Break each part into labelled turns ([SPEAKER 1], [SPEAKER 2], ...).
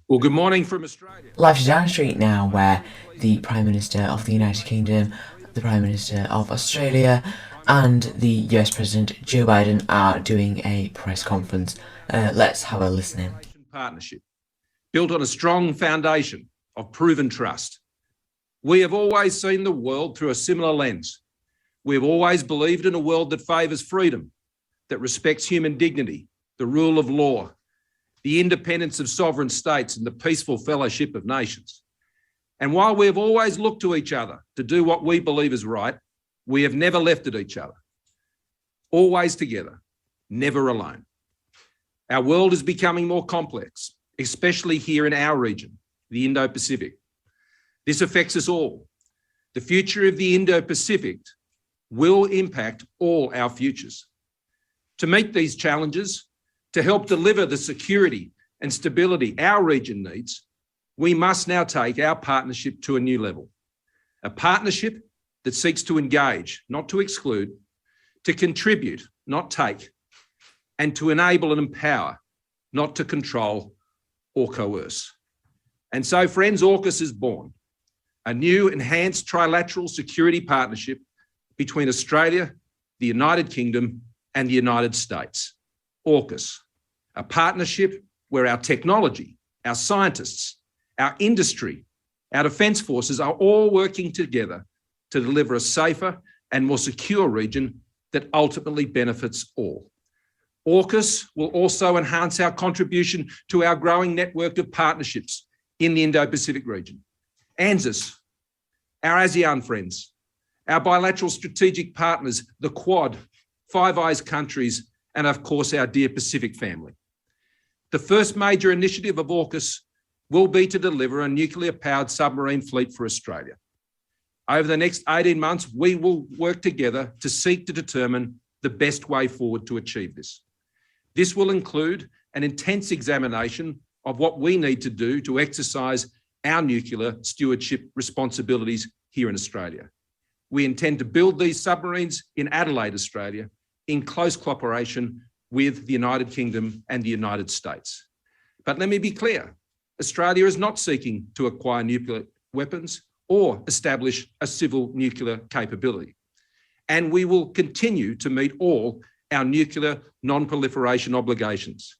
[SPEAKER 1] Well, good morning from Australia.
[SPEAKER 2] Life is down the street now, where the Prime Minister of the United Kingdom, the Prime Minister of Australia, and the US President Joe Biden are doing a press conference. Let's have a listen in.
[SPEAKER 1] Partnership built on a strong foundation of proven trust. We have always seen the world through a similar lens. We have always believed in a world that favours freedom, that respects human dignity, the rule of law, the independence of sovereign states, and the peaceful fellowship of nations. And while we have always looked to each other to do what we believe is right, we have never left at each other. Always together, never alone. Our world is becoming more complex, especially here in our region, the Indo-Pacific. This affects us all. The future of the Indo-Pacific will impact all our futures. To meet these challenges, to help deliver the security and stability our region needs, we must now take our partnership to a new level. A partnership that seeks to engage, not to exclude, to contribute, not take, and to enable and empower, not to control or coerce. And so, friends, AUKUS is born, a new enhanced trilateral security partnership between Australia, the United Kingdom, and the United States. AUKUS, a partnership where our technology, our scientists, our industry, our defence forces are all working together to deliver a safer and more secure region that ultimately benefits all. AUKUS will also enhance our contribution to our growing network of partnerships in the Indo-Pacific region. ANZUS, our ASEAN friends, our bilateral strategic partners, the Quad, Five Eyes countries, and of course our dear Pacific family. The first major initiative of AUKUS will be to deliver a nuclear-powered submarine fleet for Australia. Over the next 18 months, we will work together to seek to determine the best way forward to achieve this. This will include an intense examination of what we need to do to exercise our nuclear stewardship responsibilities here in Australia. We intend to build these submarines in Adelaide, Australia, in close cooperation with the United Kingdom and the United States. But let me be clear, Australia is not seeking to acquire nuclear weapons or establish a civil nuclear capability. And we will continue to meet all our nuclear non-proliferation obligations.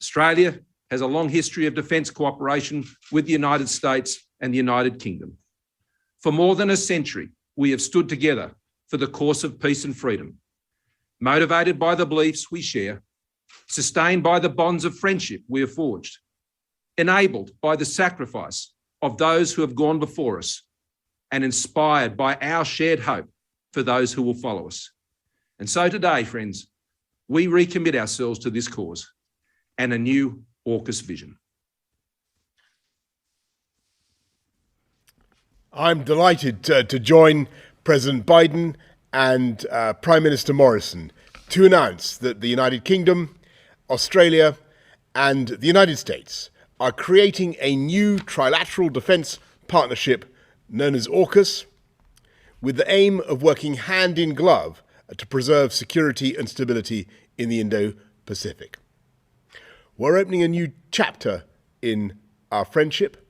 [SPEAKER 1] Australia has a long history of defence cooperation with the United States and the United Kingdom. For more than a century, we have stood together for the cause of peace and freedom, motivated by the beliefs we share, sustained by the bonds of friendship we have forged, enabled by the sacrifice of those who have gone before us, and inspired by our shared hope for those who will follow us. And so today, friends, we recommit ourselves to this cause and a new AUKUS vision.
[SPEAKER 3] I'm delighted to join President Biden and Prime Minister Morrison to announce that the United Kingdom, Australia, and the United States are creating a new trilateral defence partnership known as AUKUS, with the aim of working hand in glove to preserve security and stability in the Indo-Pacific. We're opening a new chapter in our friendship,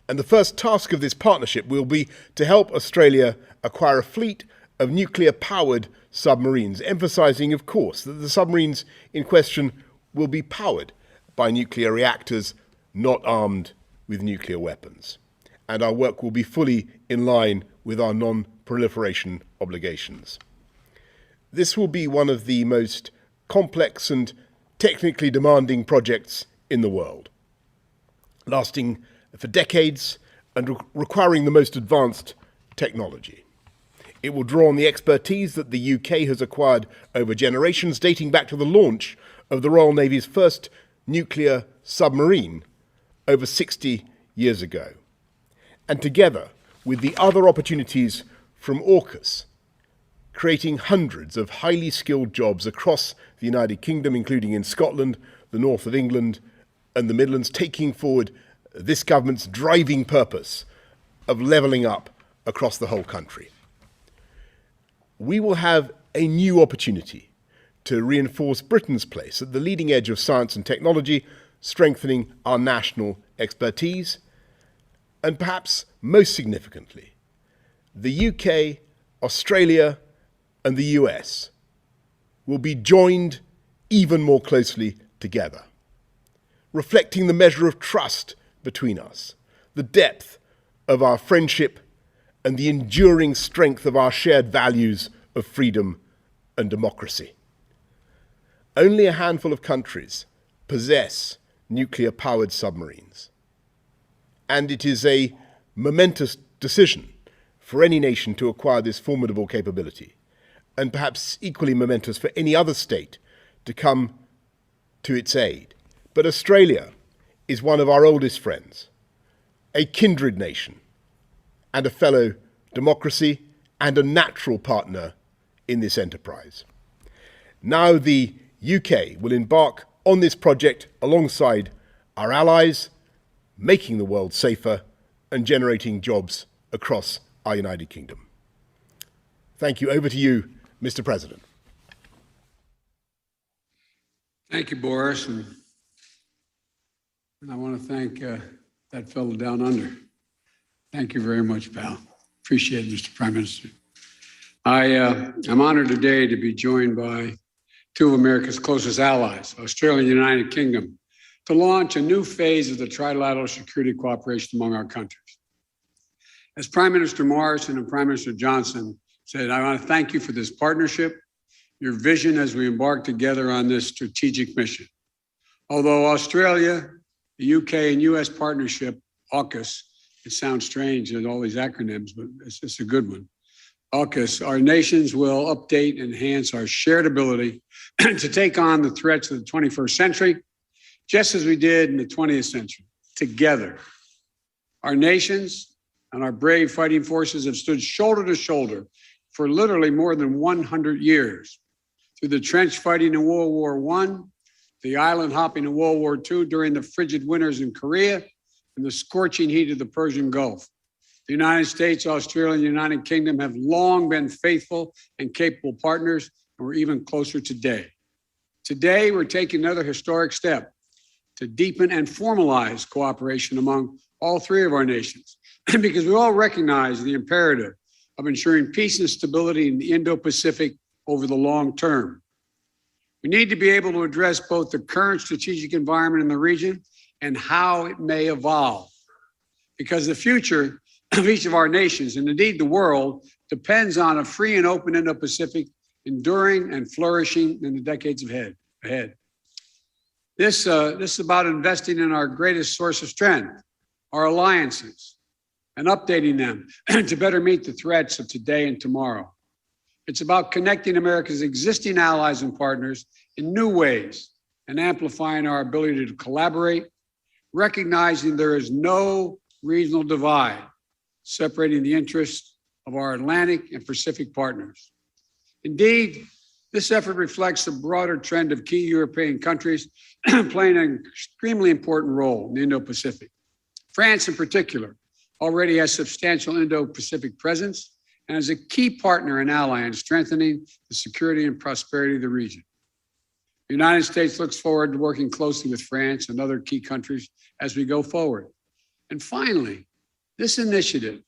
[SPEAKER 3] and the first task of this partnership will be to help Australia acquire a fleet of nuclear-powered submarines, emphasising, of course, that the submarines in question will be powered by nuclear reactors, not armed with nuclear weapons. And our work will be fully in line with our non-proliferation obligations. This will be one of the most complex and technically demanding projects in the world, lasting for decades and requiring the most advanced technology. It will draw on the expertise that the UK has acquired over generations, dating back to the launch of the Royal Navy's first nuclear submarine over 60 years ago. And together with the other opportunities from AUKUS, creating hundreds of highly skilled jobs across the United Kingdom, including in Scotland, the north of England, and the Midlands, taking forward this government's driving purpose of levelling up across the whole country. We will have a new opportunity to reinforce Britain's place at the leading edge of science and technology strengthening our national expertise, and perhaps most significantly, the UK, Australia, and the US will be joined even more closely together, reflecting the measure of trust between us, the depth of our friendship, and the enduring strength of our shared values of freedom and democracy. Only a handful of countries possess nuclear-powered submarines, and it is a momentous decision for any nation to acquire this formidable capability, and perhaps equally momentous for any other state to come to its aid. But Australia is one of our oldest friends, a kindred nation, and a fellow democracy, and a natural partner in this enterprise. Now the UK will embark on this project alongside our allies, making the world safer and generating jobs across our United Kingdom. Thank you. Over to you, Mr. President.
[SPEAKER 4] Thank you, Boris. And I want to thank that fellow down under. Thank you very much, pal. Appreciate it, Mr. Prime Minister. I'm honored today to be joined by two of America's closest allies, Australia and the United Kingdom, to launch a new phase of the trilateral security cooperation among our countries. As Prime Minister Morrison and Prime Minister Johnson said, I want to thank you for this partnership, your vision as we embark together on this strategic mission. Although Australia, the UK and US partnership, AUKUS, it sounds strange in all these acronyms, but it's a good one. AUKUS, our nations will update and enhance our shared ability to take on the threats of the 21st century, just as we did in the 20th century, together. Our nations and our brave fighting forces have stood shoulder to shoulder for literally more than 100 years. Through the trench fighting in World War I, the island hopping in World War II during the frigid winters in Korea, and the scorching heat of the Persian Gulf. The United States, Australia, and the United Kingdom have long been faithful and capable partners, and we're even closer today. Today, we're taking another historic step to deepen and formalize cooperation among all three of our nations, because we all recognize the imperative of ensuring peace and stability in the Indo-Pacific over the long term. We need to be able to address both the current strategic environment in the region and how it may evolve, because the future of each of our nations, and indeed the world, depends on a free and open Indo-Pacific enduring and flourishing in the decades ahead. This is about investing in our greatest source of strength, our alliances, and updating them to better meet the threats of today and tomorrow. It's about connecting America's existing allies and partners in new ways and amplifying our ability to collaborate, recognizing there is no regional divide separating the interests of our Atlantic and Pacific partners. Indeed, this effort reflects the broader trend of key European countries playing an extremely important role in the Indo-Pacific. France, in particular, already has substantial Indo-Pacific presence and is a key partner and ally in strengthening the security and prosperity of the region. The United States looks forward to working closely with France and other key countries as we go forward. And finally, this initiative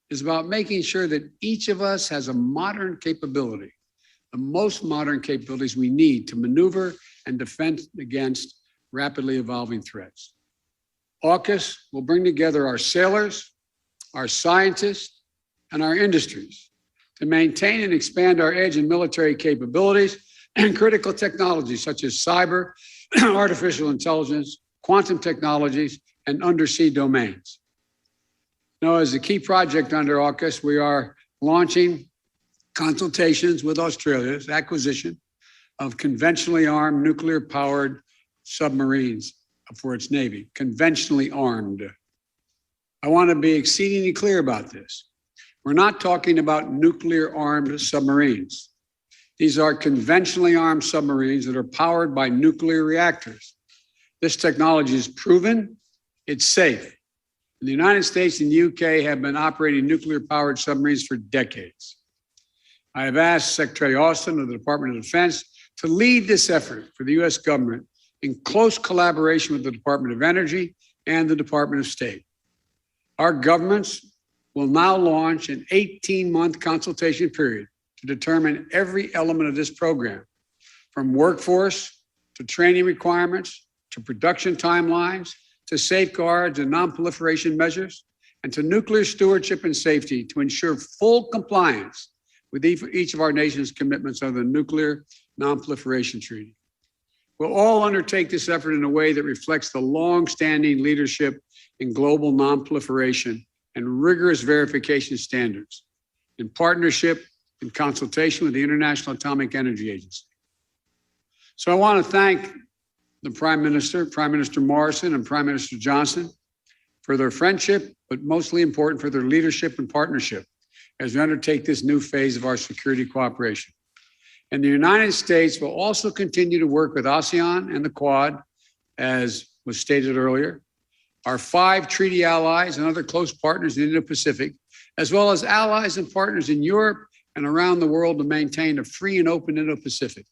[SPEAKER 4] is about making sure that each of us has a modern capability, the most modern capabilities we need to maneuver and defend against rapidly evolving threats. AUKUS will bring together our sailors, our scientists, and our industries to maintain and expand our edge in military capabilities and critical technologies such as cyber, artificial intelligence, quantum technologies, and undersea domains. Now, as a key project under AUKUS, we are launching consultations with Australia's acquisition of conventionally armed nuclear-powered submarines for its Navy, conventionally armed. I want to be exceedingly clear about this. We're not talking about nuclear-armed submarines. These are conventionally armed submarines that are powered by nuclear reactors. This technology is proven, it's safe. The United States and the UK have been operating nuclear-powered submarines for decades. I have asked Secretary Austin of the Department of Defense to lead this effort for the US government in close collaboration with the Department of Energy and the Department of State. Our governments will now launch an 18-month consultation period to determine every element of this program, from workforce to training requirements, to production timelines, to safeguards and non-proliferation measures, and to nuclear stewardship and safety to ensure full compliance with each of our nation's commitments under the Nuclear Non-Proliferation Treaty. We'll all undertake this effort in a way that reflects the long-standing leadership in global non-proliferation and rigorous verification standards, in partnership and consultation with the International Atomic Energy Agency. So I want to thank the Prime Minister Morrison and Prime Minister Johnson for their friendship, but mostly important for their leadership and partnership as we undertake this new phase of our security cooperation. And the United States will also continue to work with ASEAN and the Quad, as was stated earlier, our 5 treaty allies and other close partners in the Indo-Pacific, as well as allies and partners in Europe and around the world to maintain a free and open Indo-Pacific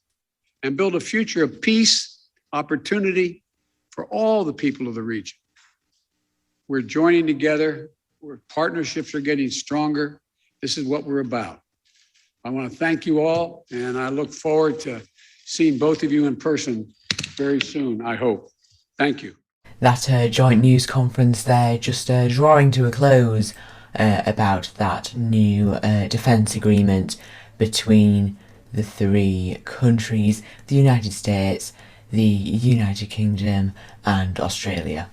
[SPEAKER 4] and build a future of peace, opportunity for all the people of the region. We're joining together, where partnerships are getting stronger. This is what we're about. I want to thank you all, and I look forward to seeing both of you in person very soon, I hope. Thank you.
[SPEAKER 2] That joint news conference there just drawing to a close about that new defence agreement between the 3 countries, the United States, the United Kingdom and Australia.